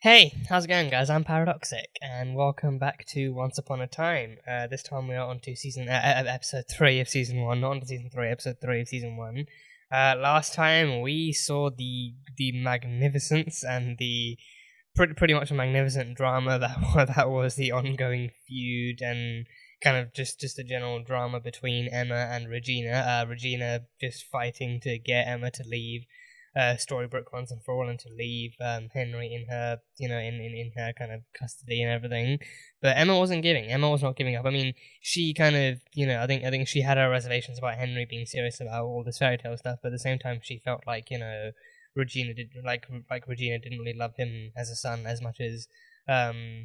Hey, how's it going, guys? I'm Paradoxic, and welcome back to Once Upon a Time. This time we are on to episode 3 of season 1, not on to season 3, episode 3 of season 1. Last time we saw the magnificence and the pretty much a magnificent drama that was the ongoing feud and kind of just a general drama between Emma and Regina. Regina just fighting to get Emma to leave Storybrooke once and for all, and to leave Henry in her, in her kind of custody and everything. But Emma wasn't giving. Emma was not giving up. I mean, she kind of, I think she had her reservations about Henry being serious about all this fairy tale stuff, but at the same time, she felt like Regina did Regina didn't really love him as a son as much as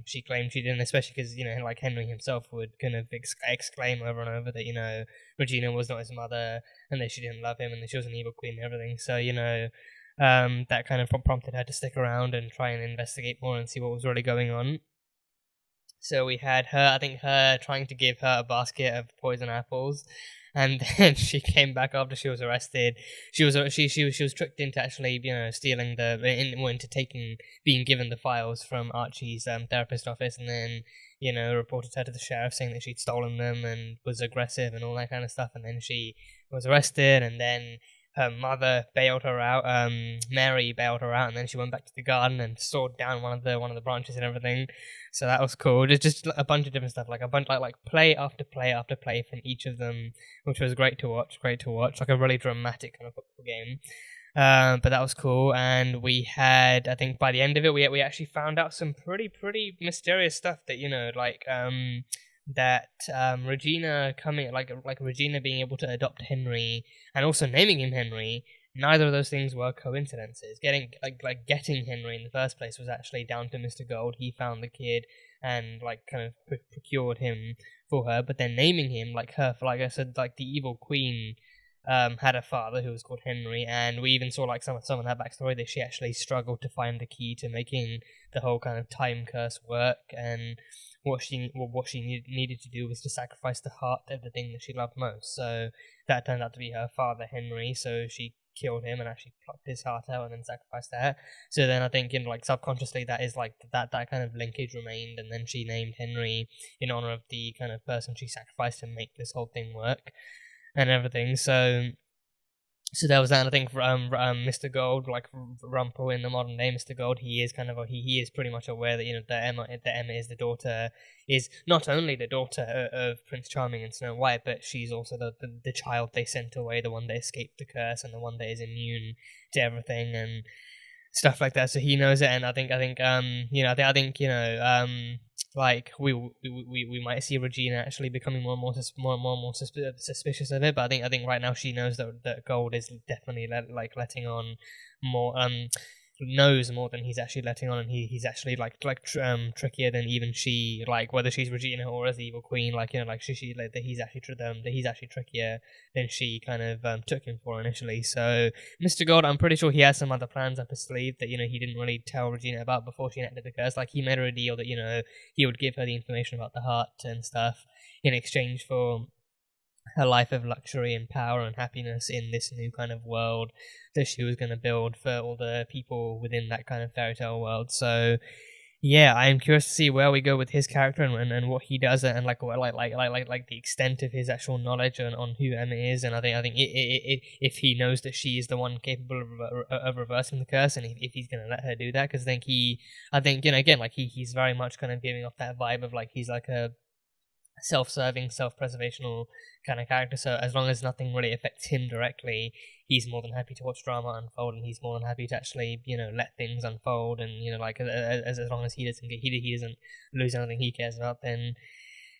she claimed she didn't, especially because like Henry himself would kind of exclaim over and over that Regina was not his mother and that she didn't love him and that she was an evil queen and everything. So that kind of prompted her to stick around and try and investigate more and see what was really going on. So we had her, I think, her trying to give her a basket of poison apples, and then she came back after she was arrested. She was tricked into actually stealing into taking being given the files from Archie's therapist office, and then reported her to the sheriff saying that she'd stolen them and was aggressive and all that kind of stuff. And then she was arrested, and then her mother bailed her out. Mary bailed her out, and then she went back to the garden and sawed down one of the branches and everything. So that was cool. Just a bunch of different stuff, like a bunch like play after play after play from each of them, which was great to watch. Like a really dramatic kind of football game. But that was cool, and we had, I think, by the end of it, we actually found out some pretty mysterious stuff that Regina coming, like Regina being able to adopt Henry and also naming him Henry. Neither of those things were coincidences. Getting Henry in the first place was actually down to Mr. Gold. He found the kid and kind of procured him for her. But then naming him like I said, like the evil queen had a father who was called Henry, and we even saw like some of her backstory that she actually struggled to find the key to making the whole kind of time curse work, and what she needed to do was to sacrifice the heart of the thing that she loved most. So that turned out to be her father Henry. So she killed him and actually plucked his heart out and then sacrificed that. So then I think subconsciously that is like that kind of linkage remained, and then she named Henry in honor of the kind of person she sacrificed to make this whole thing work and everything. So there was that. I think Mr. Gold, like Rumpel in the modern day, Mr. Gold, he is kind of he is pretty much aware that that Emma is the daughter, is not only the daughter of Prince Charming and Snow White, but she's also the child they sent away, the one that escaped the curse, and the one that is immune to everything and stuff like that. So he knows it, and I think like we might see Regina actually becoming more and more suspicious of it. But I think right now she knows that Gold is definitely letting on more. Knows more than he's actually letting on, and he's actually trickier than even she, like whether she's Regina or as the evil queen, that he's actually trickier than she kind of took him for initially. So Mr. Gold, I'm pretty sure he has some other plans up his sleeve that he didn't really tell Regina about before she enacted the curse. Like he made her a deal that he would give her the information about the heart and stuff in exchange for her life of luxury and power and happiness in this new kind of world that she was going to build for all the people within that kind of fairy tale world. So yeah, I'm curious to see where we go with his character and what he does, and like the extent of his actual knowledge on who Emma is. And I think if he knows that she is the one capable of reversing the curse, and if he's going to let her do that, because I think again, like he's very much kind of giving off that vibe of like he's like a self-serving, self-preservational kind of character. So as long as nothing really affects him directly, he's more than happy to watch drama unfold, and he's more than happy to actually let things unfold. And as long as he doesn't lose anything he cares about, then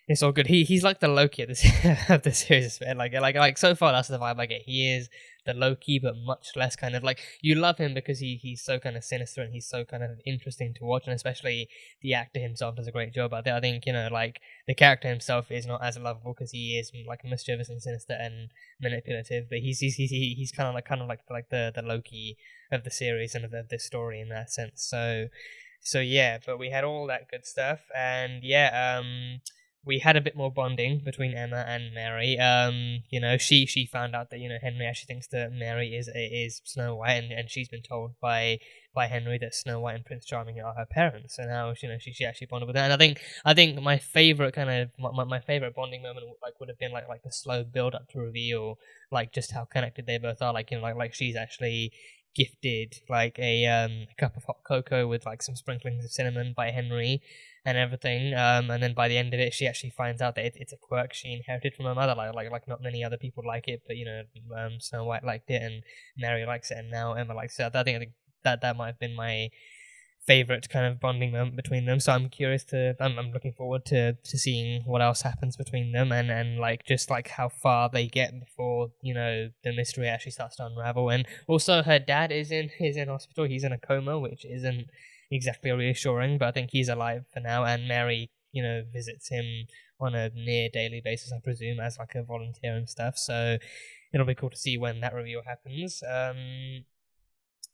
it's all good. He's like the Loki of the series. Like so far, that's the vibe I get. He is the Loki, but much less kind of like, you love him because he's so kind of sinister and he's so kind of interesting to watch, and especially the actor himself does a great job. I think like the character himself is not as lovable because he is like mischievous and sinister and manipulative, but he's kind of like the Loki of the series and of this story in that sense. So yeah, but we had all that good stuff, and yeah, we had a bit more bonding between Emma and Mary. You know, she found out that, you know, Henry actually thinks that Mary is Snow White, and she's been told by Henry that Snow White and Prince Charming are her parents. So now, you know, she actually bonded with that. And I think my favorite kind of my favorite bonding moment like would have been like the slow build up to reveal, like just how connected they both are. Like, you know, like she's actually gifted like a cup of hot cocoa with like some sprinklings of cinnamon by Henry and everything, and then by the end of it she actually finds out that it's a quirk she inherited from her mother, like not many other people like it, but you know, Snow White liked it and Mary likes it and now Emma likes it. I think that might have been my favorite kind of bonding moment between them. So I'm looking forward to seeing what else happens between them, and like just like how far they get before, you know, the mystery actually starts to unravel. And also her dad is in hospital. He's in a coma, which isn't exactly reassuring, but I think he's alive for now, and Mary, you know, visits him on a near daily basis, I presume, as like a volunteer and stuff. So it'll be cool to see when that reveal happens.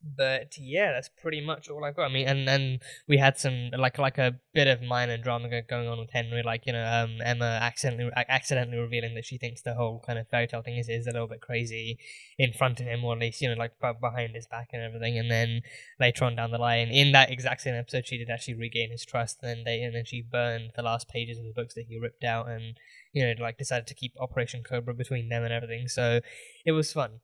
But yeah, that's pretty much all I've got. I mean, and then we had some like a bit of minor drama going on with Henry, like, you know, Emma accidentally revealing that she thinks the whole kind of fairy tale thing is a little bit crazy in front of him, or at least, you know, like behind his back and everything. And then later on down the line, in that exact same episode, she did actually regain his trust. And then she burned the last pages of the books that he ripped out, and, you know, like decided to keep Operation Cobra between them and everything. So it was fun.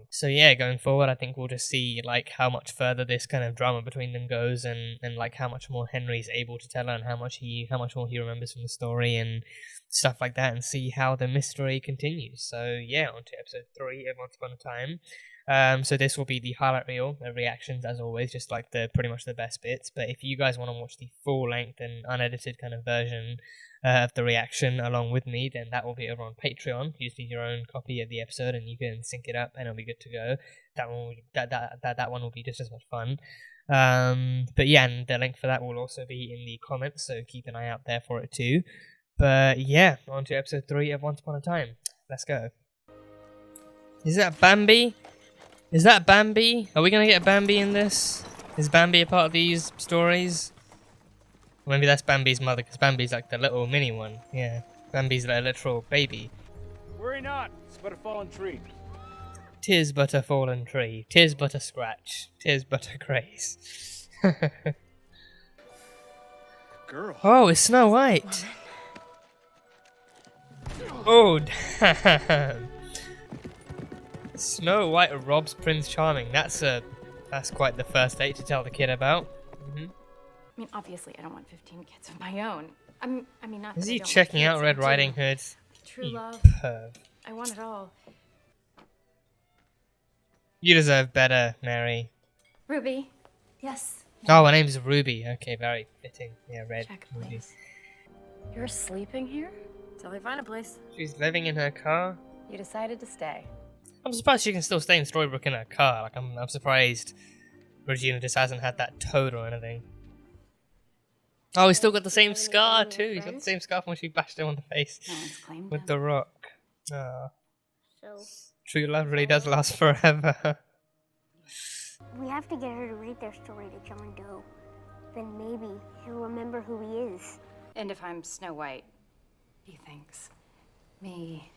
So yeah, going forward, I think we'll just see like how much further this kind of drama between them goes, and like how much more Henry's able to tell her, and how much more he remembers from the story and stuff like that, and see how the mystery continues. So yeah, on to episode 3 of Once Upon a Time. So this will be the highlight reel, the reactions as always, just like the pretty much the best bits. But if you guys want to watch the full length and unedited kind of version of the reaction along with me, then that will be over on Patreon. You just need your own copy of the episode and you can sync it up and it'll be good to go. That one will be just as much fun. But yeah, and the link for that will also be in the comments, so keep an eye out there for it too. But yeah, on to episode 3 of Once Upon a Time. Let's go. Is that Bambi? Are we gonna get Bambi in this? Is Bambi a part of these stories? Maybe that's Bambi's mother, because Bambi's like the little mini one. Yeah, Bambi's like a literal baby. Worry not, it's but a fallen tree. 'Tis but a fallen tree, 'tis but a scratch, 'tis but a grace. Girl. Oh, it's Snow White. Oh, damn. Snow White robs Prince Charming. That's quite the first date to tell the kid about. Mm-hmm. I mean, obviously, I don't want 15 kids of my own. I mean, not. Is that he I don't checking want out kids, Red Riding Hood? True love. Perv. I want it all. You deserve better, Mary. Ruby. Yes. Oh, her name's Ruby. Okay, very fitting. Yeah, red. Check, Ruby. please. You're sleeping here? Till we find a place. She's living in her car. You decided to stay. I'm surprised she can still stay in Storybrooke in her car. Like, I'm surprised Regina just hasn't had that towed or anything. Oh, he's still got the same scar too. He's got the same scar from when she bashed him on the face No one's claimed with him. the rock. Oh. So, True love really does last forever. we have to get her to read their story to John Doe. Then maybe he'll remember who he is. And if I'm Snow White, he thinks me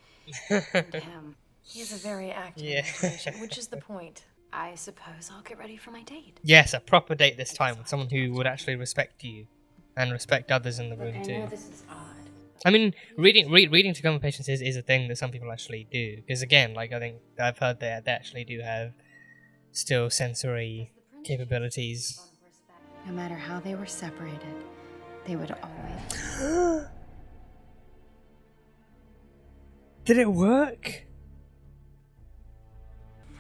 and him. He has a very active Yeah. imagination, which is the point. I suppose I'll get ready for my date. Yes, a proper date this time with someone who would actually respect you and respect others in the room I too. know this is odd. I mean, reading to coma patients is a thing that some people actually do. Because again, like, I think I've heard that they actually do have still sensory capabilities. No matter how they were separated, they would always. Did it work?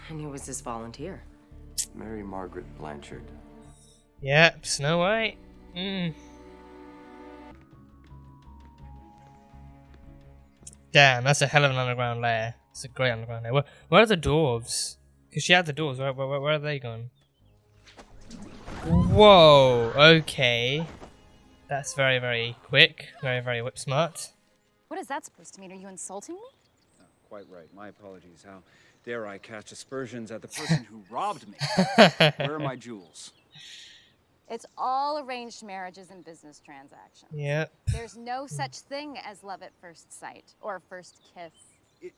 And who was this volunteer? Mary Margaret Blanchard. Yep, Snow White. Damn, that's a hell of an underground lair. It's a great underground lair. Where are the dwarves? Because she had the dwarves. Where are they gone? Whoa, okay. That's very, very quick. Very, very whip smart. What is that supposed to mean? Are you insulting me? Quite right. My apologies. How dare I cast aspersions at the person who robbed me? Where are my jewels? It's all arranged marriages and business transactions. Yeah. There's no such thing as love at first sight or first kiss.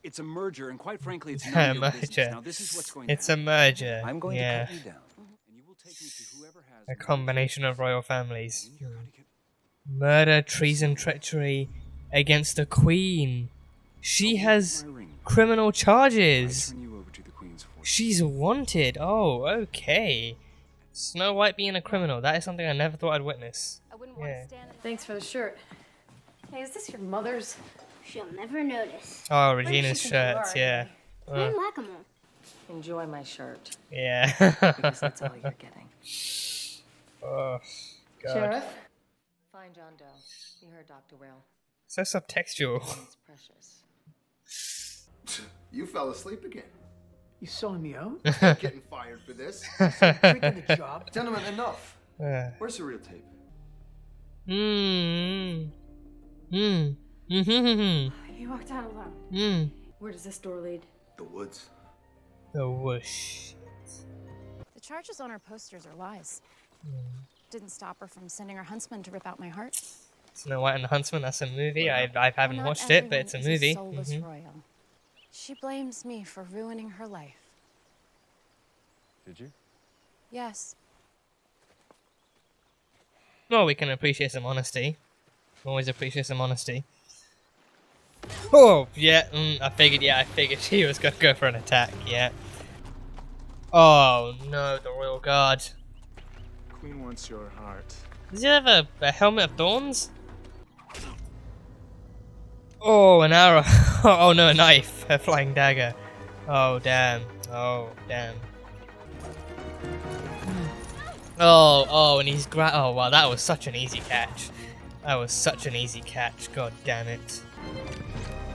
It's a merger, and quite frankly, it's A none of your merger. business. Now, this is what's going to It's a happen. merger. I'm going to Yeah. cut you down, and you will take me to whoever has A combination of royal families. You're going to get Murder, treason, treachery against the queen. She has my ring. criminal I charges. turn you over to the Queen's force. She's wanted. Oh, okay. Snow White being a criminal. That is something I never thought I'd witness. I wouldn't want Yeah. to stand. Thanks for the shirt. Hey, is this your mother's? She'll never notice. Oh, Where does Regina's she think you shirts. are, Yeah. Queen Whack-a-mole. Enjoy my shirt, Yeah. because that's all you're getting. Oh, God. Sheriff? Find John Doe. You heard Dr. Will. So subtextual. It's precious. You fell asleep again. You selling me out? Getting fired for this. Taking the job? Gentlemen, enough. Uh, Where's the real tape? mm. Mm. Mm. You walked out alone. Mm. Where does this door lead? The woods. The whoosh. The charges on her posters are lies. Didn't stop her from sending her huntsman to rip out my heart. Snow White and the Huntsman. That's a movie. I haven't Not watched it, but everyone it's a is movie. soulless Mhm. royal. She blames me for ruining her life. Did you? Yes. Well, we can appreciate some honesty. Always appreciate some honesty. Oh, yeah. I figured she was gonna go for an attack. Yeah. Oh no, the Royal Guard. Queen wants your heart. Does he have a helmet of thorns? Oh, an arrow. Oh no, a knife. A flying dagger. Oh damn. Oh damn. Oh, and he's oh wow, that was such an easy catch. That was such an easy catch. God damn it.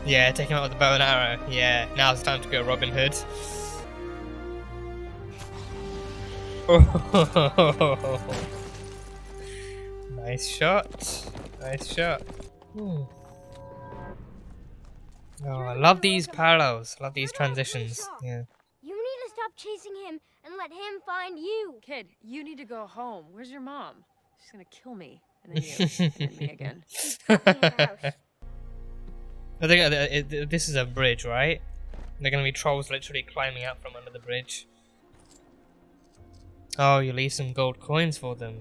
Yeah, take him out with the bow and arrow. Yeah, now's the time to go Robin Hood. Oh, nice shot. Nice shot. Oh, I love these parallels. Love these transitions. Yeah. You need to stop chasing him and let him find you. Kid, you need to go home. Where's your mom? She's gonna kill me. And then you. And then me again. I think this is a bridge, right? They're gonna be trolls literally climbing out from under the bridge. Oh, you leave some gold coins for them.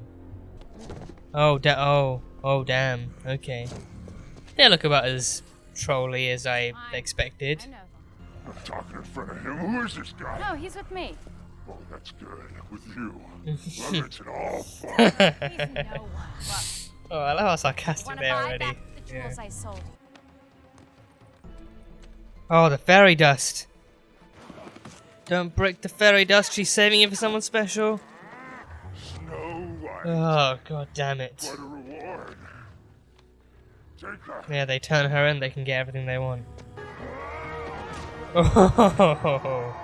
Oh, oh, damn. Okay. They look about as trolly as I expected. I know. I'm talking in front of him. Who is this guy? No, he's with me. Oh, that's good. With you. That makes it all fun. He's no one. Look, Oh, I love how sarcastic wanna they are buy already. back the Yeah. jewels I sold you? Oh, the fairy dust. Don't break the fairy dust. She's saving it for someone special. Snow White. Oh, god damn it. What a reward. Take that. Yeah, they turn her in, they can get everything they want. Oh.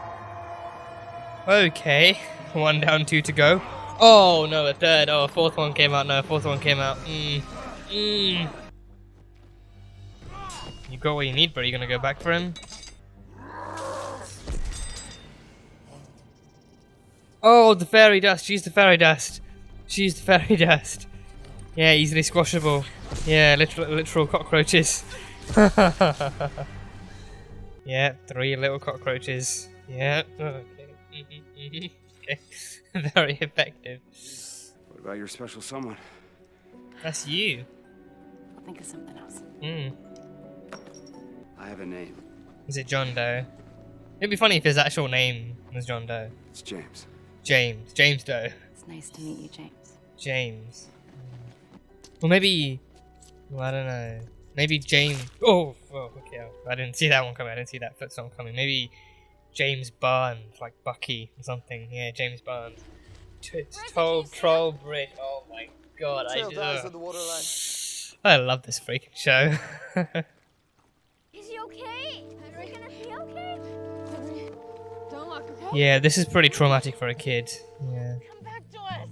Okay. 1 down, 2 to go. Oh, no, a third. Oh, a fourth one came out. No, a fourth one came out. You got what you need, but are you gonna go back for him? Oh, the fairy dust. She's the fairy dust. She's the fairy dust. Yeah, easily squashable. Yeah, literal cockroaches. Yeah, 3 little cockroaches. Yeah. Okay. Okay. Very effective. What about your special someone? That's you. I'll think of something else. I have a name. Is it John Doe? It'd be funny if his actual name was John Doe. It's James. James Doe. It's nice to meet you, James. James. Well, maybe. Well, I don't know. Maybe James. Oh, okay. I didn't see that one coming. I didn't see that foot song coming. Maybe James Barnes, like Bucky or something. Yeah, James Barnes. Troll Bridge. Oh my god. I love this freaking show. Is he okay? Is he gonna be okay? Don't look, okay? Yeah, this is pretty traumatic for a kid. Yeah. Come back to us.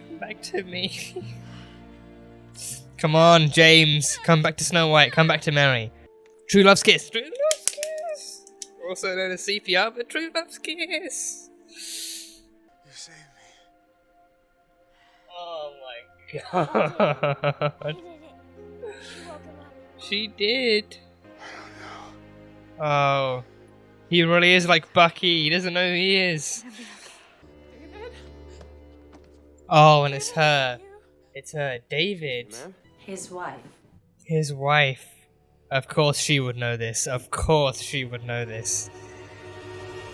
Come back to me. Come on, James. Come back to Snow White. Come back to Mary. True Love's Kiss. True Love's Kiss. Also known as CPR, but True Love's Kiss. You saved me. god. She did. Oh. He really is like Bucky. He doesn't know who he is. Oh, and it's her. It's her. David. His wife. His wife. Of course she would know this. Of course she would know this.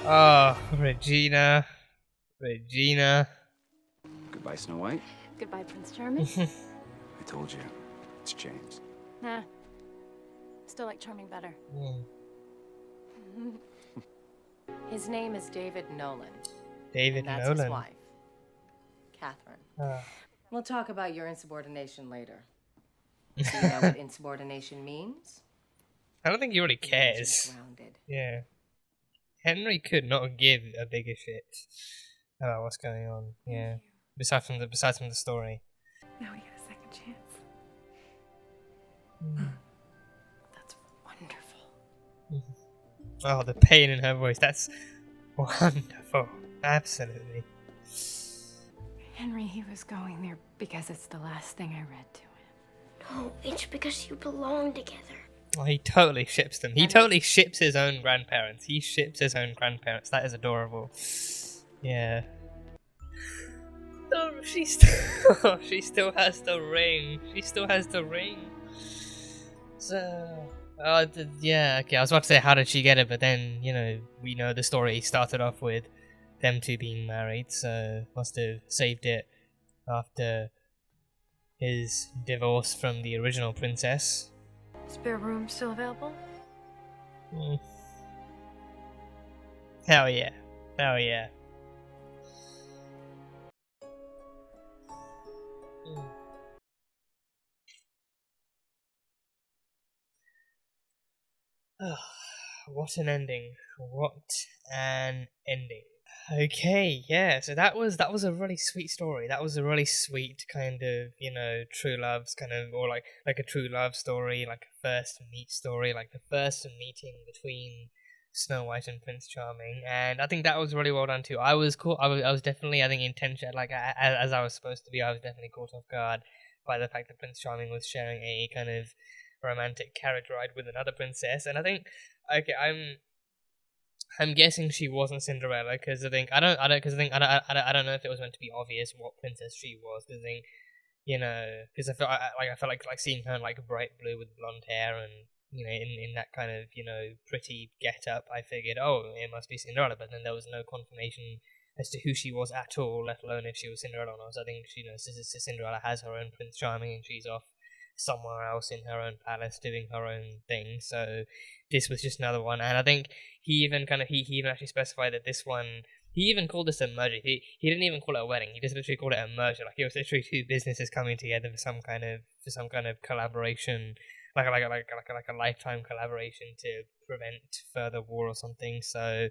Oh, Regina. Regina. Goodbye, Snow White. Goodbye, Prince Charming. I told you. It's James. Nah. Still like Charming better. His name is David Nolan. David That's Nolan. his wife, Catherine. We'll talk about your insubordination later. Do you know what insubordination means? I don't think he really cares. Grounded. Yeah. Henry could not give a bigger shit about what's going on. Yeah. Besides from the story. Now we get a second chance. That's wonderful. Oh, the pain in her voice. That's wonderful. Absolutely. Henry, he was going there because it's the last thing I read to him. No, it's because you belong together. Oh, he totally ships them. He totally ships his own grandparents. He ships his own grandparents. That is adorable. Yeah. Oh, she still has the ring. She still has the ring. So, yeah. Okay, I was about to say how did she get it, but then we know the story started off with them two being married. So must have saved it after his divorce from the original princess. Spare room still available? Hell yeah. Hell yeah. What an ending. What an ending. Okay, yeah, so that was a really sweet story. That was a really sweet kind of, true love's kind of, or like a true love story, like a first meet story, like the first meeting between Snow White and Prince Charming, and I think that was really well done too. I was cool. I was definitely, I think, intention, like as I was supposed to be. I was definitely caught off guard by the fact that Prince Charming was sharing a kind of romantic carriage ride with another princess, and I think, okay, I'm guessing she wasn't Cinderella because I don't know if it was meant to be obvious what princess she was, because I think, because I felt like seeing her in like bright blue with blonde hair and in that kind of pretty get up. I figured, oh, it must be Cinderella, but then there was no confirmation as to who she was at all, let alone if she was Cinderella or not. So I think Cinderella has her own Prince Charming and she's off somewhere else in her own palace doing her own thing. So this was just another one, and I think he even actually specified that this one, he even called this a merger. He didn't even call it a wedding. He just literally called it a merger. Like it was literally two businesses coming together for some kind of collaboration, like a lifetime collaboration to prevent further war or something. So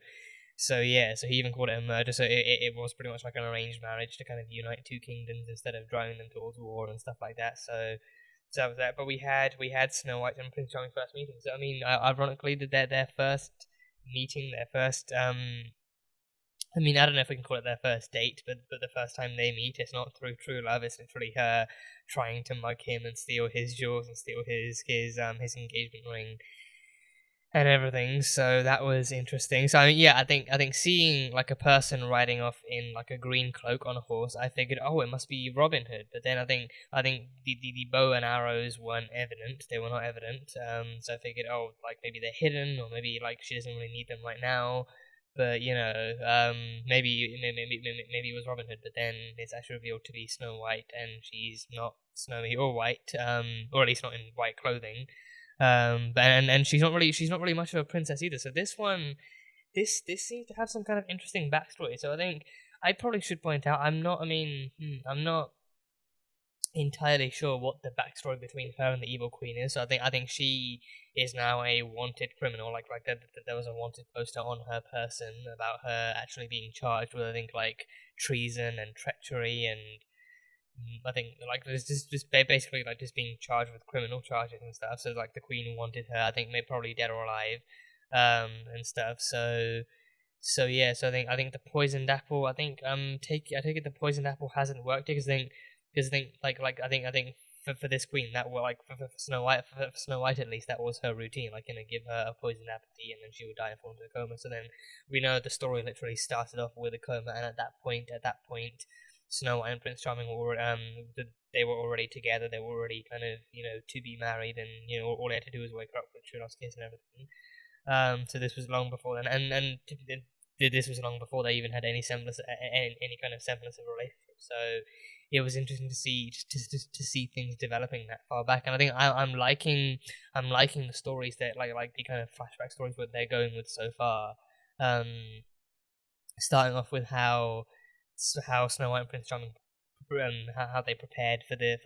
yeah, so he even called it a merger. So it was pretty much like an arranged marriage to kind of unite two kingdoms instead of driving them towards war and stuff like that. So that was that. But we had Snow White and Prince Charming first meeting. So I mean, ironically, their first meeting, their first I mean, I don't know if we can call it their first date, but the first time they meet, it's not through true love. It's literally her trying to mug him and steal his jewels and steal his engagement ring and everything. So that was interesting. So I mean, yeah, I think seeing like a person riding off in like a green cloak on a horse, I figured, oh, it must be Robin Hood. But then I think the bow and arrows weren't evident. They were not evident. So I figured, oh, like maybe they're hidden, or maybe like she doesn't really need them right now. But maybe it was Robin Hood. But then it's actually revealed to be Snow White, and she's not snowy or white, or at least not in white clothing. And she's not really much of a princess either. So this seems to have some kind of interesting backstory. So I think I probably should point out I'm not entirely sure what the backstory between her and the evil queen is. So I think she is now a wanted criminal. Like that there was a wanted poster on her person about her actually being charged with, I think, like treason and treachery, and I think like there's just basically like just being charged with criminal charges and stuff. So like the queen wanted her, I think, maybe probably dead or alive, and stuff. So yeah. So I think the poisoned apple. I take it the poisoned apple hasn't worked because I think because I think for this queen, that were like for Snow White, for Snow White at least, that was her routine. Like, give her a poisoned apple tea, and then she would die and fall into a coma. So then we know the story literally started off with a coma, and at that point, Snow White and Prince Charming were they were already together. They were already kind of to be married, and all they had to do was wake her up with true love's kiss and everything. So this was long before then, and this was long before they even had any semblance, any kind of semblance of a relationship. So it was interesting to see to see things developing that far back, and I think I'm liking the stories that like the kind of flashback stories that they're going with so far. Starting off with how Snow White and Prince Charming, how they prepared for the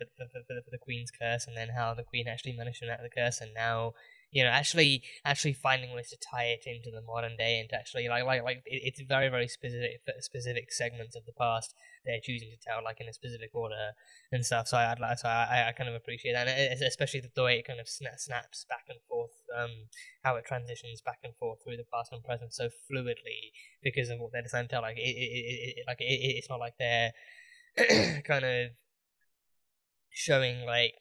Queen's curse, and then how the Queen actually managed to enact the curse, and now actually finding ways to tie it into the modern day, and to actually it's very very specific segments of the past they're choosing to tell like in a specific order and stuff. So I kind of appreciate that, and especially the way it kind of snaps back and forth, how it transitions back and forth through the past and present so fluidly because of what they're trying to tell. Like it's not like they're kind of showing like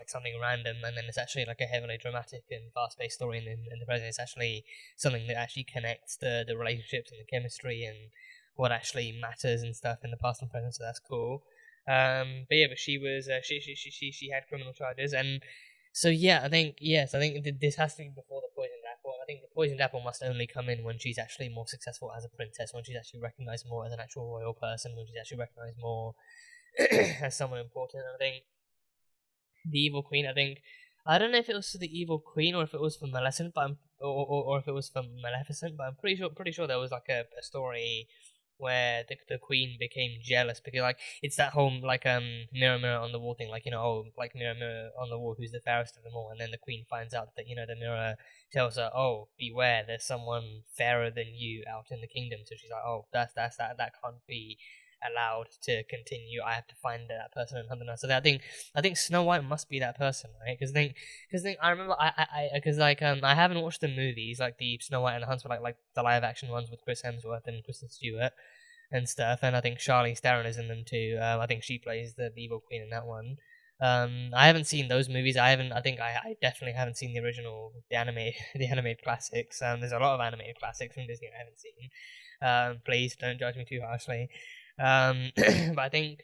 something random, and then it's actually like a heavily dramatic and fast-paced story in the present. It's actually something that actually connects the relationships and the chemistry and what actually matters and stuff in the past and present. So that's cool. But she was she had criminal charges, and so I think this has to be before the poisoned apple. I think the poisoned apple must only come in when she's actually more successful as a princess, when she's actually recognized more as an actual royal person, when she's actually recognized more as someone important. I think the evil queen, I don't know if it was for the evil queen or if it was for Maleficent, but or if it was for Maleficent, but I'm pretty sure there was like a story where the queen became jealous because like it's that whole like mirror mirror on the wall thing, like like mirror mirror on the wall, who's the fairest of them all, and then the queen finds out that the mirror tells her, oh, beware, there's someone fairer than you out in the kingdom. So she's like, oh, that can't be allowed to continue. I have to find that person and hunt them down. So I think Snow White must be that person, right? Because I remember I haven't watched the movies, like the Snow White and the Huntsman, like the live action ones with Chris Hemsworth and Kristen Stewart and stuff, and I think Charlize Theron is in them too. I think she plays the evil queen in that one. I haven't seen those movies. I definitely haven't seen the original, the animated classics. There's a lot of animated classics from Disney I haven't seen. Please don't judge me too harshly. But I think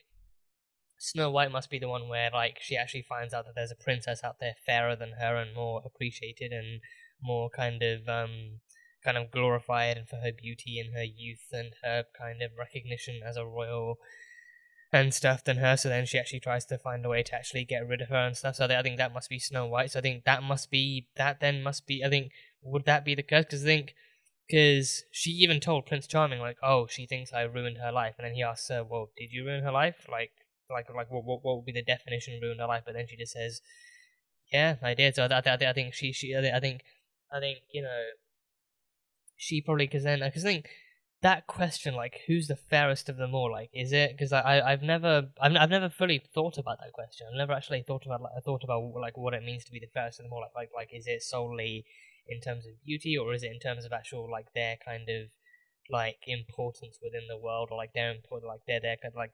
Snow White must be the one where like she actually finds out that there's a princess out there fairer than her and more appreciated and more kind of glorified, and for her beauty and her youth and her kind of recognition as a royal and stuff than her. So then she actually tries to find a way to actually get rid of her and stuff. So I think that must be Snow White. So I think that must be I think, would that be the curse? Because she even told Prince Charming, like, oh, she thinks I ruined her life. And then he asks her, well, did you ruin her life? Like what would be the definition of ruined her life? But then she just says, yeah, I did. So I think I think she probably, because I think that question, like, who's the fairest of them all? Like, is it, because I've never fully thought about that question. I've never actually thought about like what it means to be the fairest of them all. Like is it solely in terms of beauty, or is it in terms of actual like their kind of like importance within the world, or like their important, like their like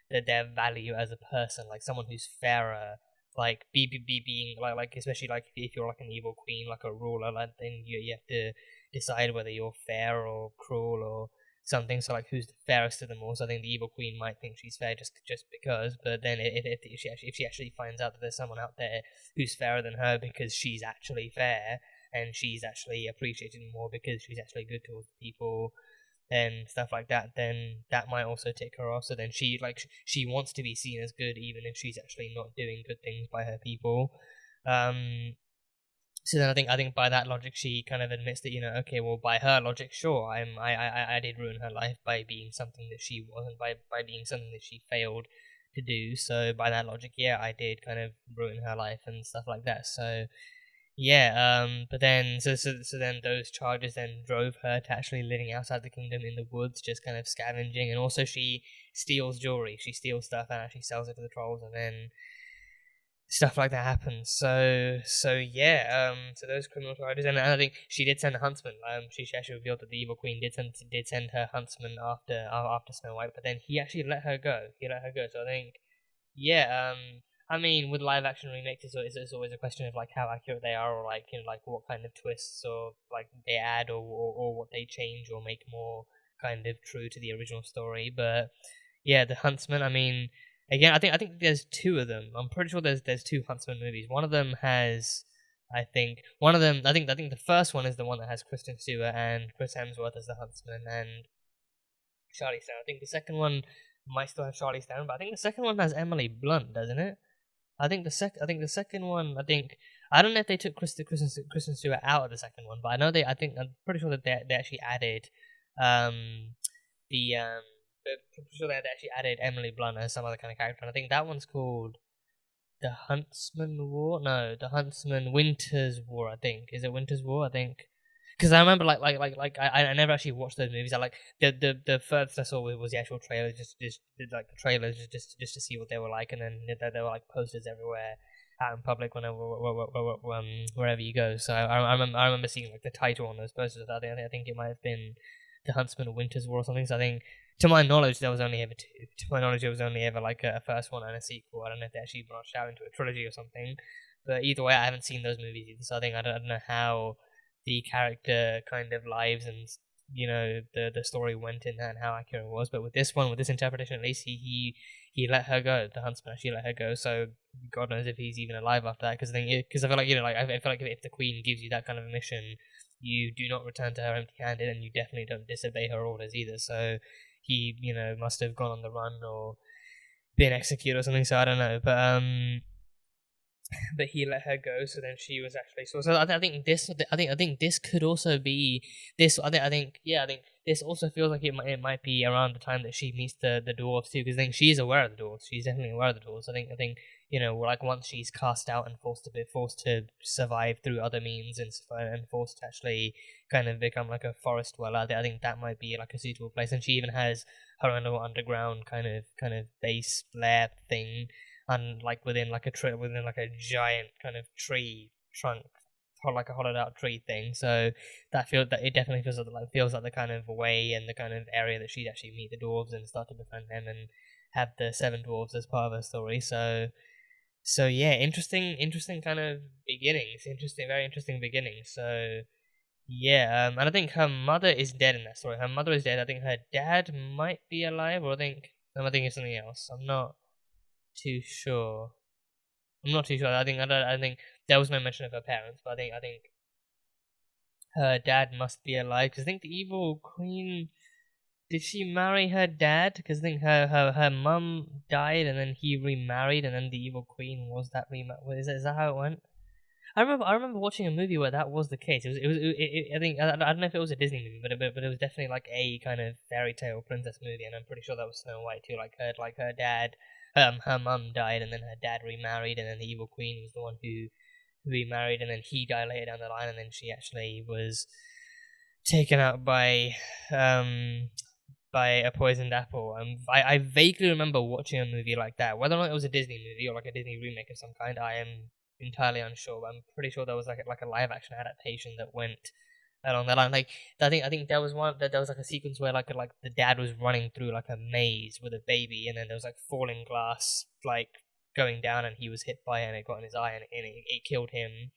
their value as a person, like someone who's fairer, like being like especially like if you're like an evil queen, like a ruler, like then you have to decide whether you're fair or cruel or something. So like who's the fairest of them all? So I think the evil queen might think she's fair just because, but then if she actually finds out that there's someone out there who's fairer than her because she's actually fair, and she's actually appreciated more because she's actually good towards people and stuff like that, then that might also tick her off. So then she wants to be seen as good even if she's actually not doing good things by her people. So then I think by that logic she kind of admits that, okay, well, by her logic, sure, I did ruin her life by being something that she wasn't, by being something that she failed to do. So by that logic, yeah, I did kind of ruin her life and stuff like that. So yeah, but then so then those charges then drove her to actually living outside the kingdom in the woods, just kind of scavenging, and also she steals jewelry. She steals stuff and actually sells it to the trolls, and then stuff like that happens. So yeah, so those criminal charges, and I think she did send a huntsman. She actually revealed that the evil queen did send her huntsman after Snow White, but then he actually let her go. So I think, yeah, I mean, with live action remakes, it's always a question of like how accurate they are, or like, you know, like what kind of twists or like they add, or what they change or make more kind of true to the original story. But yeah, the Huntsman. I mean, again, I think there's two of them. I'm pretty sure there's two Huntsman movies. One of them has, I think the first one is the one that has Kristen Stewart and Chris Hemsworth as the Huntsman and Charlize Theron. I think the second one might still have Charlize Theron, but I think the second one has Emily Blunt, doesn't it? I think the second one. I don't know if they took Kristen Stewart out of the second one, but I know I'm pretty sure that they actually added the I'm pretty sure they actually added Emily Blunt as some other kind of character, and I think that one's called The Huntsman War. No, The Huntsman Winter's War. I think, is it Winter's War? I think, because I remember I never actually watched those movies. I like the first I saw was the actual trailer, just did like the trailers just to see what they were like, and then there were like posters everywhere out in public wherever you go. So I remember seeing like the title on those posters. I think it might have been The Huntsman Winter's War or something. So I think, to my knowledge, there was only ever two. To my knowledge, there was only ever like a first one and a sequel. I don't know if they actually branched out into a trilogy or something. But either way, I haven't seen those movies either. So I think I don't know how the character kind of lives and, you know, the story went in that and how accurate it was. But with this one, with this interpretation, at least he let her go. The Huntsman actually let her go. So God knows if he's even alive after that. Because I feel like, you know, like I feel like if the Queen gives you that kind of a mission, you do not return to her empty-handed, and you definitely don't disobey her orders either. So he, you know, must have gone on the run or been executed or something. So I don't know, but he let her go. So then she was actually so. I think this could also be this. I think this also feels like it might be around the time that she meets the dwarves too, because I think she's aware of the dwarves. She's definitely aware of the dwarves. I think you know, like once she's cast out and forced to survive through other means and forced to actually kind of become like a forest dweller, I think that might be like a suitable place. And she even has her own little underground kind of base lair thing, and like within like a giant kind of tree trunk, like a hollowed out tree thing. So it definitely feels like the kind of way and the kind of area that she'd actually meet the dwarves and start to befriend them and have the seven dwarves as part of her story. So yeah, interesting kind of beginnings. Very interesting beginnings. So yeah, and I think her mother is dead in that story. Her mother is dead. I think her dad might be alive, or I'm thinking of something else. I'm not too sure. I think there was no mention of her parents, but I think her dad must be alive, because I think the evil queen, did she marry her dad? Because I think her mum died and then he remarried, and then the evil queen was that is that how it went? I remember watching a movie where that was the case. I think I don't know if it was a Disney movie, but it was definitely like a kind of fairy tale princess movie, and I'm pretty sure that was Snow White too. Like her dad, her mum died, and then her dad remarried, and then the evil queen was the one who remarried, and then he died later down the line, and then she actually was taken out by a poisoned apple. I vaguely remember watching a movie like that. Whether or not it was a Disney movie or like a Disney remake of some kind, I am entirely unsure. But I'm pretty sure there was like a live action adaptation that went along that line. Like I think there was one that there was like a sequence where like the dad was running through like a maze with a baby, and then there was like falling glass like going down, and he was hit by it, and it got in his eye, and it killed him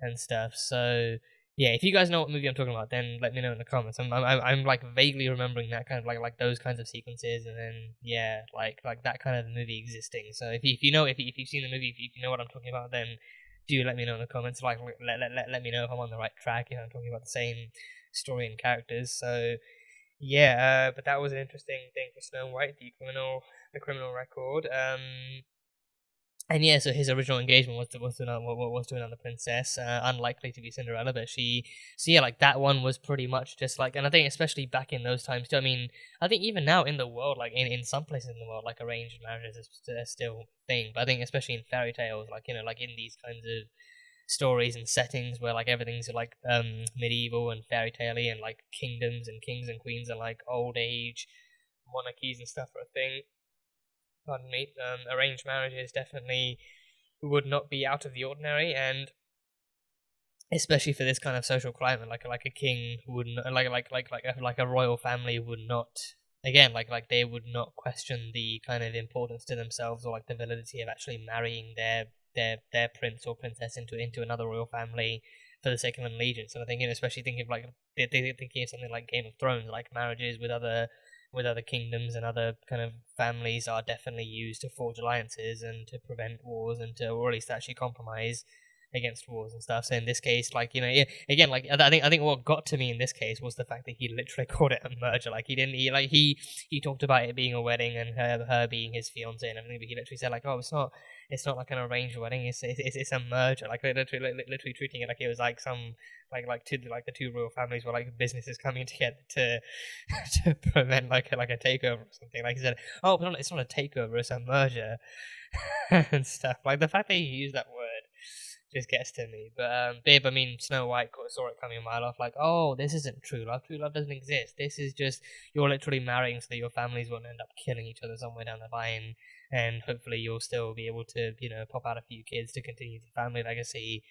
and stuff. So yeah, if you guys know what movie I'm talking about, then let me know in the comments. I'm like vaguely remembering that kind of like those kinds of sequences, and then yeah, like that kind of movie existing. So if you've seen the movie, if you know what I'm talking about, then do let me know in the comments. Like let me know if I'm on the right track, if I'm talking about the same story and characters. So yeah, but that was an interesting thing for Snow White, the criminal record. And yeah, so his original engagement was to another princess, unlikely to be Cinderella, but like that one was pretty much just like, and I think especially back in those times too. I mean, I think even now in the world, like in some places in the world, like arranged marriages is still a thing. But I think especially in fairy tales, like, you know, like in these kinds of stories and settings where like everything's like medieval and fairy tale-y, and like kingdoms and kings and queens and like old age monarchies and stuff are a thing. Pardon me. Arranged marriages definitely would not be out of the ordinary, and especially for this kind of social climate, like a king would not, like a royal family would not, again, like they would not question the kind of importance to themselves or like the validity of actually marrying their prince or princess into another royal family for the sake of allegiance. And I think, especially thinking of like thinking of something like Game of Thrones, like marriages with other kingdoms and other kind of families are definitely used to forge alliances and to prevent wars and to, or at least actually compromise against wars and stuff. So in this case, like, yeah, again, like I think what got to me in this case was the fact that he literally called it a merger. Like he talked about it being a wedding and her being his fiance and everything, but he literally said like, oh, it's not like an arranged wedding. It's a merger. Like literally treating it like it was like some the two royal families were like businesses coming together to to prevent like a takeover or something. Like he said, oh, but it's not a takeover, it's a merger and stuff. Like the fact that he used that word just gets to me. But babe, I mean, Snow White saw it coming a mile off, like, oh, this isn't true love. True love doesn't exist. This is just, you're literally marrying so that your families won't end up killing each other somewhere down the line, and hopefully you'll still be able to, pop out a few kids to continue the family legacy,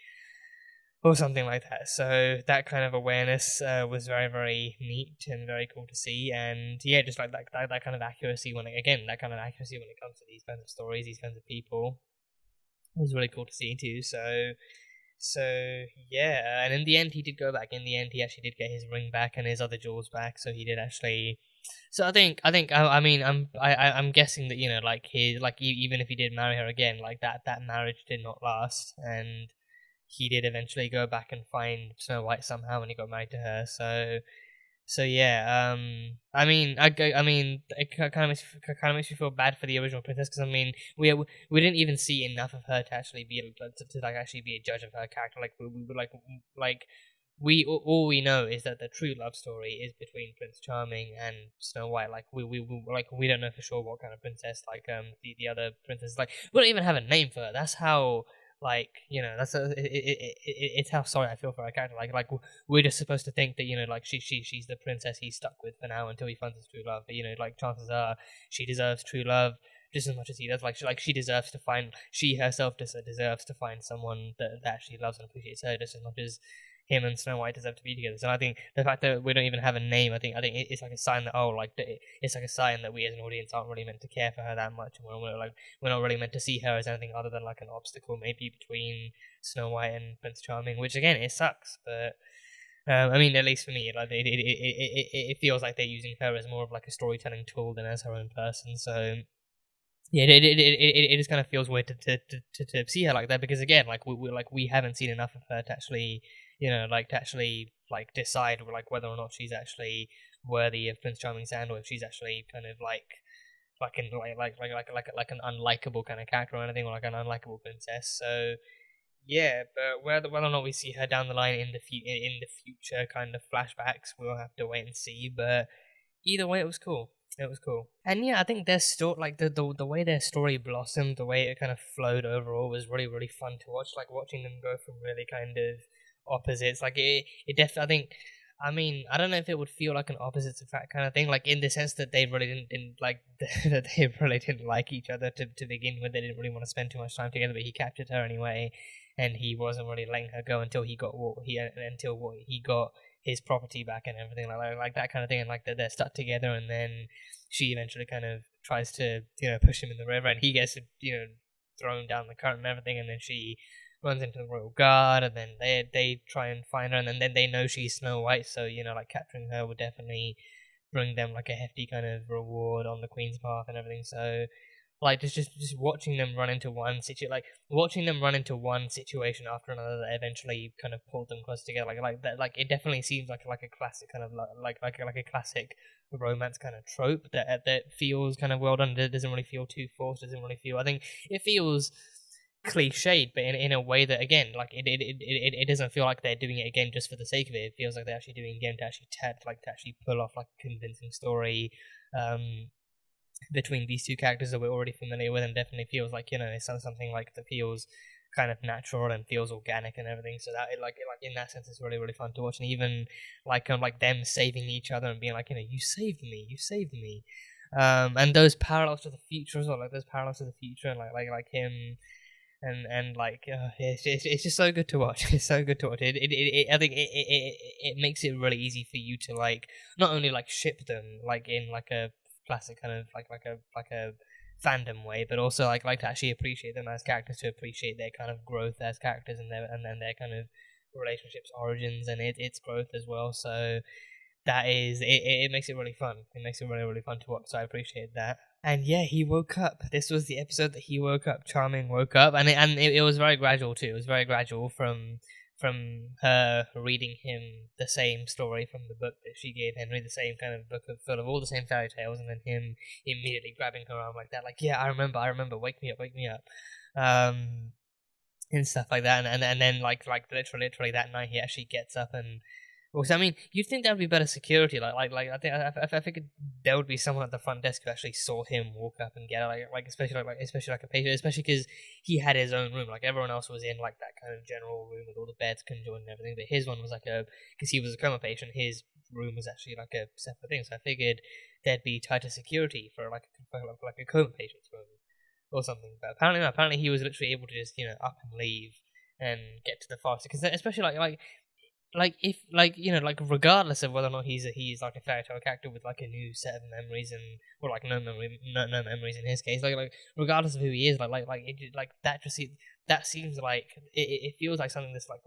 or something like that. So that kind of awareness was very, very neat and very cool to see. And yeah, just like that kind of accuracy when it comes to these kinds of stories, these kinds of people, was really cool to see too. So yeah, and in the end he did go back. In the end he actually did get his ring back and his other jewels back, so he did actually. So I'm guessing that, like even if he did marry her again, like that marriage did not last, and he did eventually go back and find Snow White somehow when he got married to her. So yeah, it kind of makes me feel bad for the original princess, because I mean, we didn't even see enough of her to actually be able to like actually be a judge of her character. All we know is that the true love story is between Prince Charming and Snow White. Like we don't know for sure what kind of princess the other princess, like, we don't even have a name for her. That's how. It's how sorry I feel for her character. Like we're just supposed to think that she's the princess he's stuck with for now until he finds his true love. But like chances are she deserves true love just as much as he does. She deserves to find, she herself deserves to find someone that actually loves and appreciates her just as much as him and Snow White deserve to be together. So I think the fact that we don't even have a name, I think it's like a sign that it's like a sign that we as an audience aren't really meant to care for her that much. We're not really meant to see her as anything other than like an obstacle maybe between Snow White and Prince Charming, which again, it sucks, but I mean, at least for me, like it feels like they're using her as more of like a storytelling tool than as her own person. So yeah, it just kind of feels weird to see her like that, because again, we haven't seen enough of her to actually decide whether or not she's actually worthy of Prince Charming's hand, or if she's actually kind of like an unlikable kind of character or anything, or like an unlikable princess. So yeah, but whether or not we see her down the line in the future kind of flashbacks, we'll have to wait and see. But either way, it was cool. It was cool. And yeah, I think their story, the way their story blossomed, the way it kind of flowed overall was really, really fun to watch. Like watching them go from really kind of opposites. Like it definitely, I think, I mean, I don't know if it would feel like an opposites attract kind of thing, like in the sense that they really didn't like that they really didn't like each other to begin with. They didn't really want to spend too much time together, but he captured her anyway, and he wasn't really letting her go until he got his property back and everything, like that kind of thing. And like they're stuck together, and then she eventually kind of tries to push him in the river, and he gets thrown down the current and everything, and then she runs into the royal guard, and then they try and find her, and then they know she's Snow White, so like capturing her would definitely bring them like a hefty kind of reward on the Queen's path and everything. So like just watching them run into one situation after another that eventually kind of pulled them close together, like that, like it definitely seems like a classic kind of like a classic romance kind of trope that feels kind of well done. It doesn't really feel too forced. Doesn't really feel, I think it feels cliched, but in a way that, again, like it doesn't feel like they're doing it again just for the sake of it. It feels like they're actually doing it again to actually pull off like a convincing story between these two characters that we're already familiar with, and definitely feels like it's something like that feels kind of natural and feels organic and everything. So that like in that sense, it's really, really fun to watch. And even like them saving each other and being like, you saved me, and those parallels to the future as well, like those parallels to the future, and like him and like it's just so good to watch. It's so good to watch. I think it makes it really easy for you to like not only like ship them like in like a classic kind of like a fandom way, but also like to actually appreciate them as characters, to appreciate their kind of growth as characters and then their kind of relationships, origins, and its growth as well. So that is it makes it really fun. It makes it really, really fun to watch, so I appreciate that. And yeah, he woke up. This was the episode that he woke up. Charming woke up, and it was very gradual too. It was very gradual from her reading him the same story from the book that she gave Henry, the same kind of book full of all the same fairy tales, and then him immediately grabbing her arm like that, like, yeah, I remember, wake me up, and stuff like that, and then like literally that night he actually gets up and. Also, I mean, you'd think that would be better security. Like I think I figured there would be someone at the front desk who actually saw him walk up and get it, especially like a patient, especially because he had his own room. Like everyone else was in like that kind of general room with all the beds conjoined and everything, but his one was like because he was a coma patient, his room was actually like a separate thing. So I figured there'd be tighter security for like a coma patient's room or something. But apparently, no, apparently he was literally able to just up and leave and get to the forest, because especially if regardless of whether or not he's like a fairy tale character with like a new set of memories or like no memories in his case, like regardless of who he is, that seems like it feels like something that's like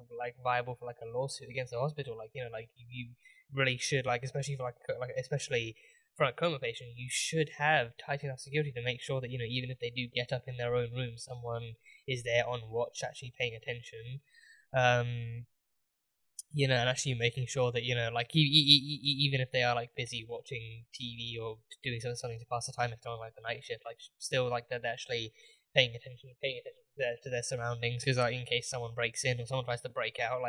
viable for like a lawsuit against the hospital. You really should, especially for especially for a coma patient, you should have tight enough security to make sure that even if they do get up in their own room, someone is there on watch actually paying attention. And actually making sure that even if they are like busy watching TV or doing something to pass the time, if they're on like the night shift, still they're actually paying attention to their surroundings, because in case someone breaks in or someone tries to break out,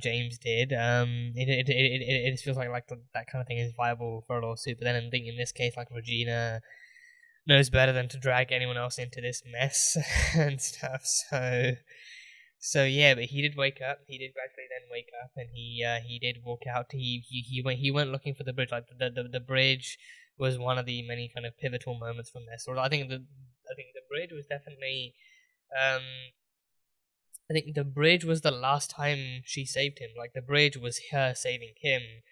James did, it just feels like that kind of thing is viable for a lawsuit. But then I think in this case, Regina knows better than to drag anyone else into this mess and stuff. So yeah, but he did wake up. He did gradually then wake up, and he did walk out. He went looking for the bridge. Like the bridge was one of the many kind of pivotal moments from this. So I think the bridge was definitely. I think the bridge was the last time she saved him. Like the bridge was her saving him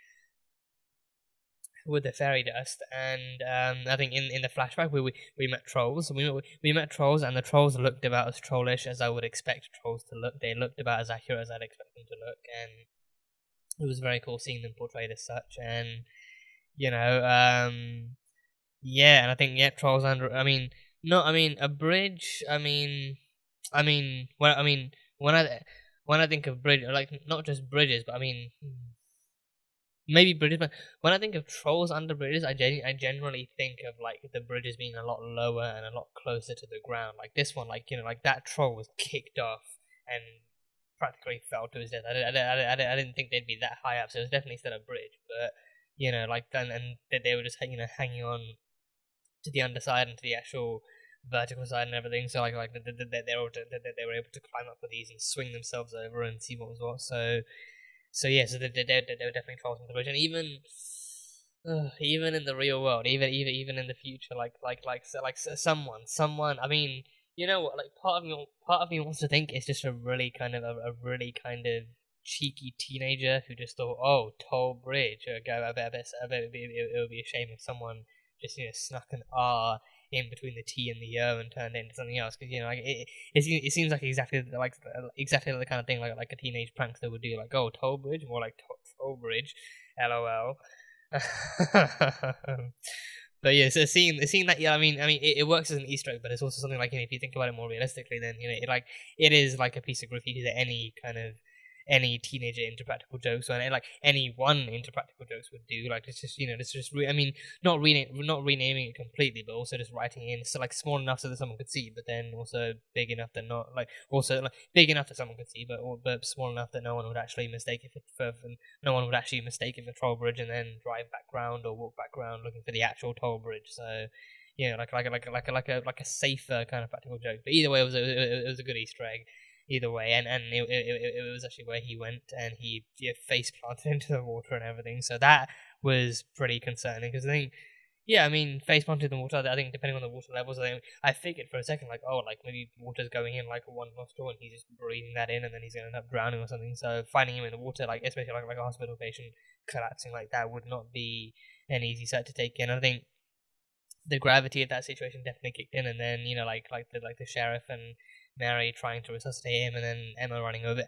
with the fairy dust, and I think in the flashback we met trolls. We met trolls, and the trolls looked about as trollish as I would expect trolls to look. They looked about as accurate as I'd expect them to look, and it was very cool seeing them portrayed as such. And yeah, and I think trolls under. A bridge. When I think of bridge, not just bridges, but maybe bridges, but when I think of trolls under bridges, I generally think of the bridges being a lot lower and a lot closer to the ground. Like this one, that troll was kicked off and practically fell to his death. I didn't think they'd be that high up, so it was definitely still a bridge. But and they were just hanging on to the underside and to the actual vertical side and everything. So they were able to climb up with ease and swing themselves over and see what was what. So yeah, so they were definitely trolls on the bridge, and even in the real world, even in the future, someone. I mean, what? Part of me wants to think it's just a really kind of cheeky teenager who just thought, oh, toll bridge. I bet it would be a shame if someone just snuck an R in between the T and the O and turned it into something else, because it seems like exactly the kind of thing like a teenage prankster would do, oh, toll bridge, more like toll bridge, LOL. But yeah, so seeing that, it works as an Easter egg, but it's also something if you think about it more realistically, then it is like a piece of graffiti that any teenager into practical jokes, or anyone into practical jokes would do. Not renaming it completely, but also just writing in small enough so that someone could see, but then also big enough that big enough that someone could see, but small enough that no one would actually mistake it for toll bridge and then drive background or walk background looking for the actual toll bridge. So like a safer kind of practical joke. But either way, it was a good Easter egg. Either way, and it was actually where he went, and he face planted into the water and everything. So that was pretty concerning, because I think Yeah, I mean, face planted in the water, I think depending on the water levels, I figured for a second, like, oh, like, maybe water's going in, like, one nostril, and he's just breathing that in, and then he's going to end up drowning or something, so finding him in the water, like, especially like a hospital patient collapsing like that would not be an easy sight to take in. I think the gravity of that situation definitely kicked in, and then, you know, like the sheriff and Mary trying to resuscitate him, and then Emma running over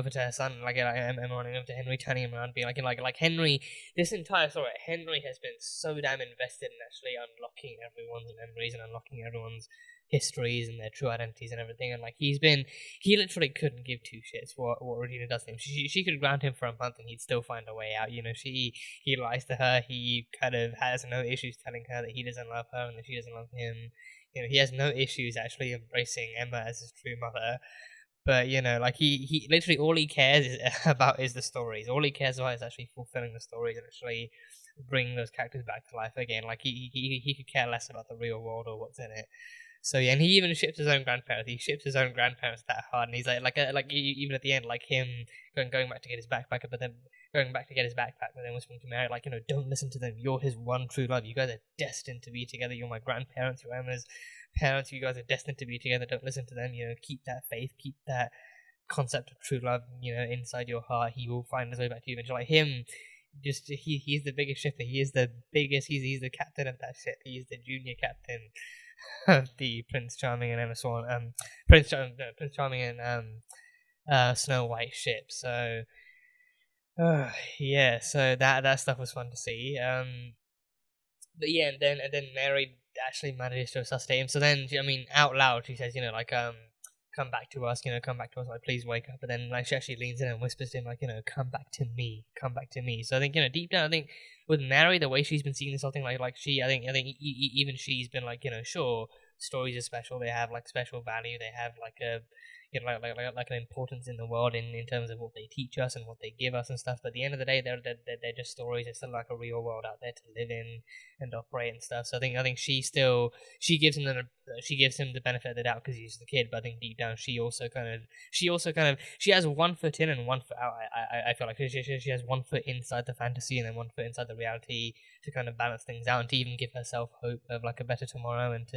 to her son, Emma running over to Henry, turning him around, being like Henry. This entire story, Henry has been so damn invested in actually unlocking everyone's memories and unlocking everyone's histories and their true identities and everything, and like he literally couldn't give two shits what Regina does to him. She could ground him for a month and he'd still find a way out. You know, he lies to her. He kind of has no issues telling her that he doesn't love her and that she doesn't love him. You know, he has no issues actually embracing Emma as his true mother. But, you know, like, he literally, all he cares about is the stories. All he cares about is actually fulfilling the stories and actually bringing those characters back to life again. Like, he could care less about the real world or what's in it. So, yeah, and he even ships his own grandparents. He ships his own grandparents that hard. And he's even at the end, like, him going back to get his backpack, but then going back to get his backpack, but then whispering to Mary, like, you know, don't listen to them. You're his one true love. You guys are destined to be together. You're my grandparents. You're Emma's parents. You guys are destined to be together. Don't listen to them. You know, keep that faith. Keep that concept of true love, you know, inside your heart. He will find his way back to you eventually. Like him, just he's the biggest shipper. He is the biggest. He's the captain of that ship. He's the junior captain of the Prince Charming and Emma Swan, Prince Charming and Snow White ship. So, yeah. So that stuff was fun to see. But yeah, and then Mary actually manages to resuscitate him. So then, I mean, out loud, she says, you know, like, come back to us, you know, come back to us, like, please wake up. But then, like, she actually leans in and whispers to him, like, you know, come back to me. So I think, you know, deep down, I think with Mary, the way she's been seeing this whole thing, like she, I think even she's been like, you know, sure, stories are special, they have like special value, they have like a, you know, like an importance in the world in terms of what they teach us and what they give us and stuff. But at the end of the day, they're just stories. It's still like a real world out there to live in and operate and stuff. So I think she gives him the benefit of the doubt because he's the kid. But I think deep down she has 1 foot in and 1 foot out. I feel like she has 1 foot inside the fantasy and then 1 foot inside the reality to kind of balance things out and to even give herself hope of like a better tomorrow and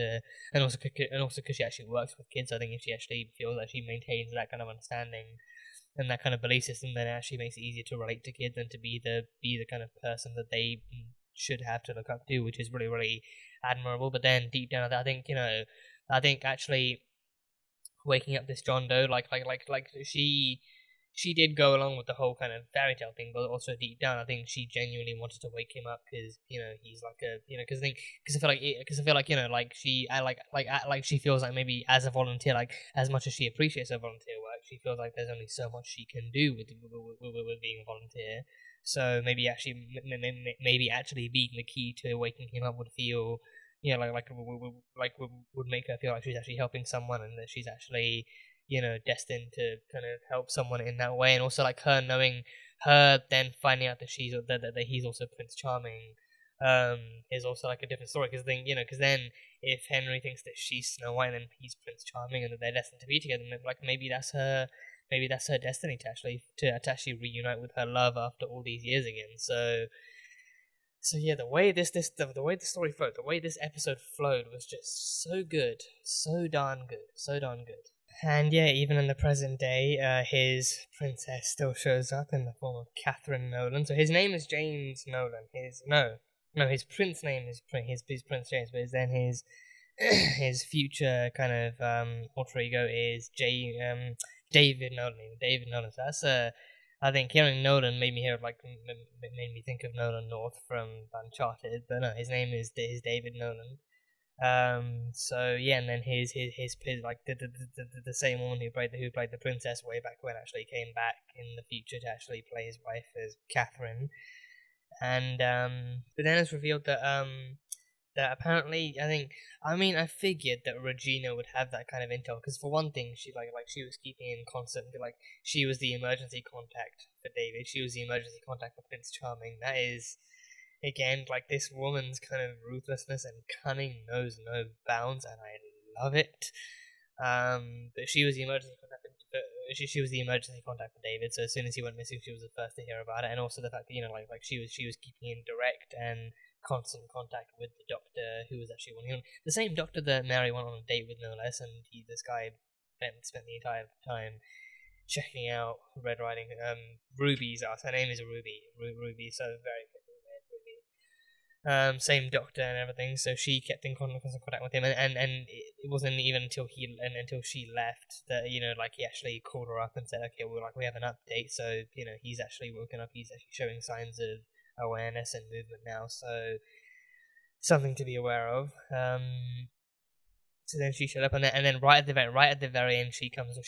also because she actually works with kids. I think if she actually feels that she maintains that kind of understanding and that kind of belief system, then it actually makes it easier to relate to kids and to be the kind of person that they should have to look up to, which is really, really admirable. But then deep down, I think, you know, actually waking up this John Doe, like she did go along with the whole kind of fairy tale thing, but also deep down, I think she genuinely wanted to wake him up because, you know, he's like a, you know, because I feel like you know, like she, she feels like maybe as a volunteer, like as much as she appreciates her volunteer work, she feels like there's only so much she can do with being a volunteer. So maybe actually being the key to waking him up would feel, you know, would make her feel like she's actually helping someone and that she's actually, you know, destined to kind of help someone in that way. And also like her then finding out that that he's also Prince Charming is also like a different story, because then if Henry thinks that she's Snow White and he's Prince Charming and that they're destined to be together, like maybe that's her destiny to actually reunite with her love after all these years again. So yeah, the way the story flowed, the way this episode flowed was just so good, so darn good. And yeah, even in the present day, his princess still shows up in the form of Catherine Nolan. So his name is James Nolan. His prince name is his Prince James, but then his future kind of alter ego is David Nolan. So that's I think hearing Nolan made me think of Nolan North from Uncharted, but no, his name is David Nolan. So yeah, and then his like the same woman who played the princess way back when actually came back in the future to actually play his wife as Catherine. And but then it's revealed that that apparently, I figured that Regina would have that kind of intel, because for one thing, she was keeping in constant, like, she was the emergency contact for David, she was the emergency contact for Prince Charming. That is, again, like, this woman's kind of ruthlessness and cunning knows no bounds, and I love it. But she was the emergency contact she was the emergency contact for David, so as soon as he went missing, she was the first to hear about it. And also the fact that, you know, like she was keeping in direct and constant contact with the doctor, who was actually the same doctor that Mary went on a date with, no less. And this guy spent the entire time checking out Red Riding Ruby's ass. Her name is Ruby, so very Ruby. Same doctor and everything, so she kept in constant contact with him, and it wasn't even until she left that, you know, like, he actually called her up and said, okay, well, like, we have an update, so, you know, he's actually woken up, he's actually showing signs of awareness and movement now, so something to be aware of. So then she showed up, and then right at the very end, she comes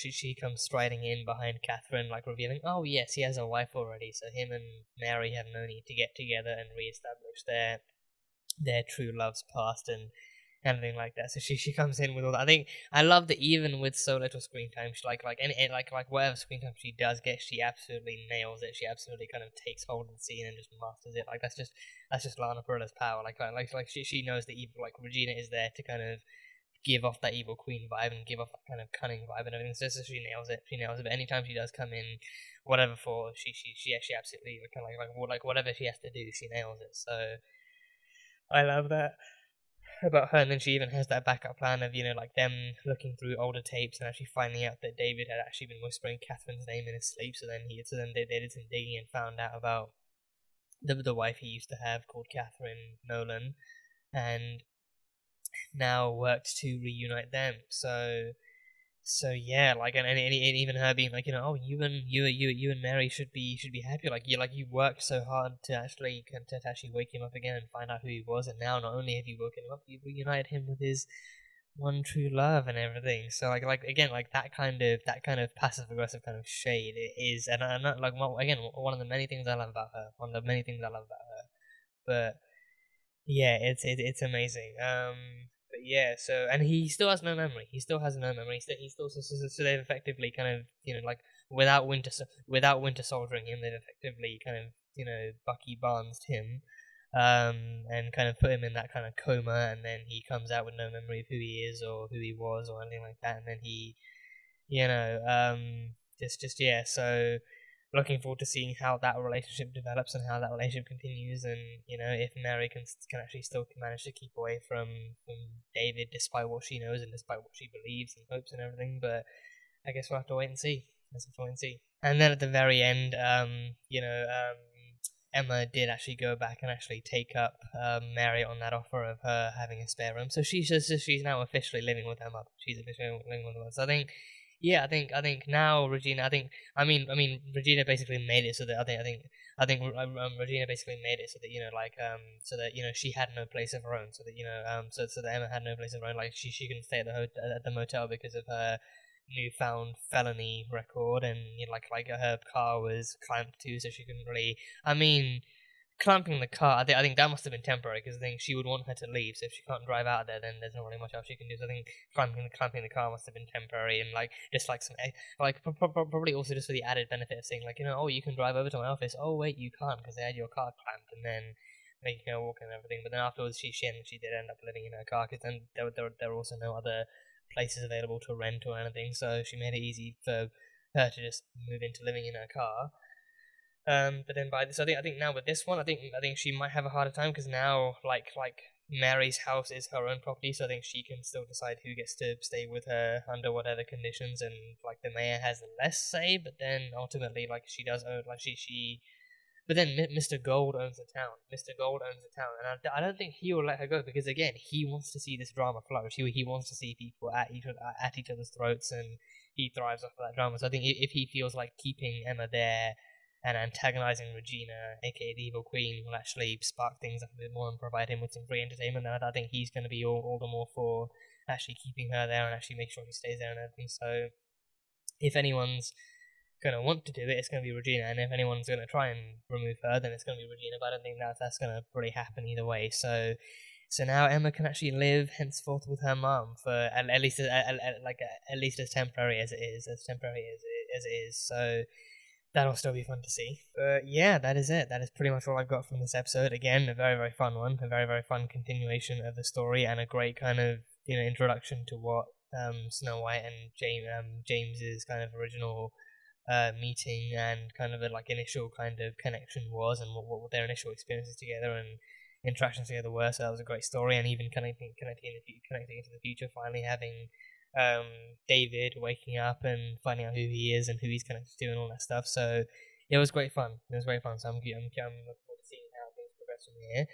striding in behind Catherine, like, revealing, oh yes, he has a wife already. So him and Mary have no need to get together and reestablish their true love's past and everything like that. So she comes in with all that. I think I love that even with so little screen time, she like whatever screen time she does get, she absolutely nails it. She absolutely kind of takes hold of the scene and just masters it. Like, that's just Lana Perilla's power. Like she knows that evil, like, Regina is there to kind of give off that evil queen vibe and give off that kind of cunning vibe and everything. So she nails it. But anytime she does come in, whatever for, she absolutely kind of like whatever she has to do, she nails it. So I love that about her. And then she even has that backup plan of, you know, like, them looking through older tapes and actually finding out that David had actually been whispering Catherine's name in his sleep. So then they did some digging and found out about the wife he used to have called Catherine Nolan, and now worked to reunite them. So yeah, like, and even her being like, you know, oh, you and Mary should be happy. Like, you worked so hard to actually wake him up again and find out who he was, and now not only have you woken him up, you've reunited him with his one true love and everything. So like again, like, that kind of passive aggressive kind of shade is, and I'm not, like, again, one of the many things I love about her. But yeah, it's amazing. But yeah, so, and he still has no memory. He still has no memory. He still so they've effectively kind of, you know, like, without Winter Soldiering him, they've effectively kind of, you know, Bucky Barnes'd him, and kind of put him in that kind of coma, and then he comes out with no memory of who he is or who he was or anything like that, and then he, you know, just yeah. So looking forward to seeing how that relationship develops and how that relationship continues, and, you know, if Mary can actually still manage to keep away from David despite what she knows and despite what she believes and hopes and everything. But I guess we'll have to wait and see. And then at the very end, you know, Emma did actually go back and actually take up Mary on that offer of her having a spare room. So she's now officially living with Emma. She's officially living with Emma. So I think now Regina. Regina basically made it so that Regina basically made it so that, you know, like, so that, you know, she had no place of her own. So that, you know, so that Emma had no place of her own. Like, she can stay at the motel because of her newfound felony record, and, you know, like her car was clamped too, so she couldn't really. Clamping the car, I think that must have been temporary, because I think she would want her to leave, so if she can't drive out of there, then there's not really much else she can do. So I think clamping the car must have been temporary, and, like, just like some, like, probably also just for the added benefit of saying, like, you know, oh, you can drive over to my office. Oh wait, you can't, because they had your car clamped, and then making her walk and everything. But then afterwards, she did end up living in her car, because then there were also no other places available to rent or anything, so she made it easy for her to just move into living in her car. But then by this, I think now with this one, I think she might have a harder time, because now, like Mary's house is her own property, so I think she can still decide who gets to stay with her under whatever conditions, and, like, the mayor has less say, but then ultimately, like, she does own, like, but then Mr. Gold owns the town. And I don't think he will let her go, because, again, he wants to see this drama flourish. He wants to see people at each other's throats, and he thrives off of that drama. So I think if he feels like keeping Emma there and antagonizing Regina, aka the Evil Queen, will actually spark things up a bit more and provide him with some free entertainment, and I think he's going to be all the more for actually keeping her there and actually make sure he stays there and everything. So if anyone's going to want to do it, it's going to be Regina, and if anyone's going to try and remove her, then it's going to be Regina, but I don't think that's going to really happen either way. So now Emma can actually live henceforth with her mom for at least as temporary as it is. So that'll still be fun to see. But yeah, that is it. That is pretty much all I've got from this episode. Again, a very, very fun one. A very, very fun continuation of the story, and a great kind of, you know, introduction to what Snow White and James's kind of original meeting and kind of a, like, initial kind of connection was, and what their initial experiences together, and interactions together were. So that was a great story, and even connecting into the future, finally having David waking up and finding out who he is and who he's connected to and all that stuff. So it was great fun. So I'm looking forward to seeing how things progress from here.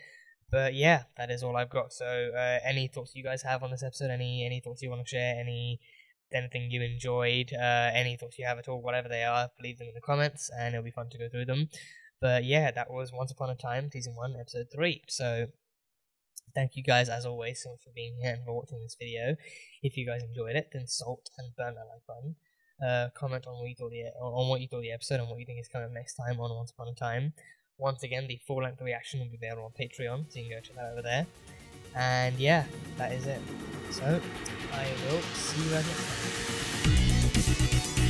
But yeah, that is all I've got. So any thoughts you guys have on this episode? Any thoughts you want to share? Anything you enjoyed? Any thoughts you have at all? Whatever they are, leave them in the comments, and it'll be fun to go through them. But yeah, that was Once Upon a Time, Season 1, Episode 3. So thank you guys, as always, so much for being here and for watching this video. If you guys enjoyed it, then salt and burn that like button. Comment on what you thought of the episode and what you think is coming up next time on Once Upon a Time. Once again, the full-length reaction will be there on Patreon, so you can go check that over there. And yeah, that is it. So, I will see you guys next time.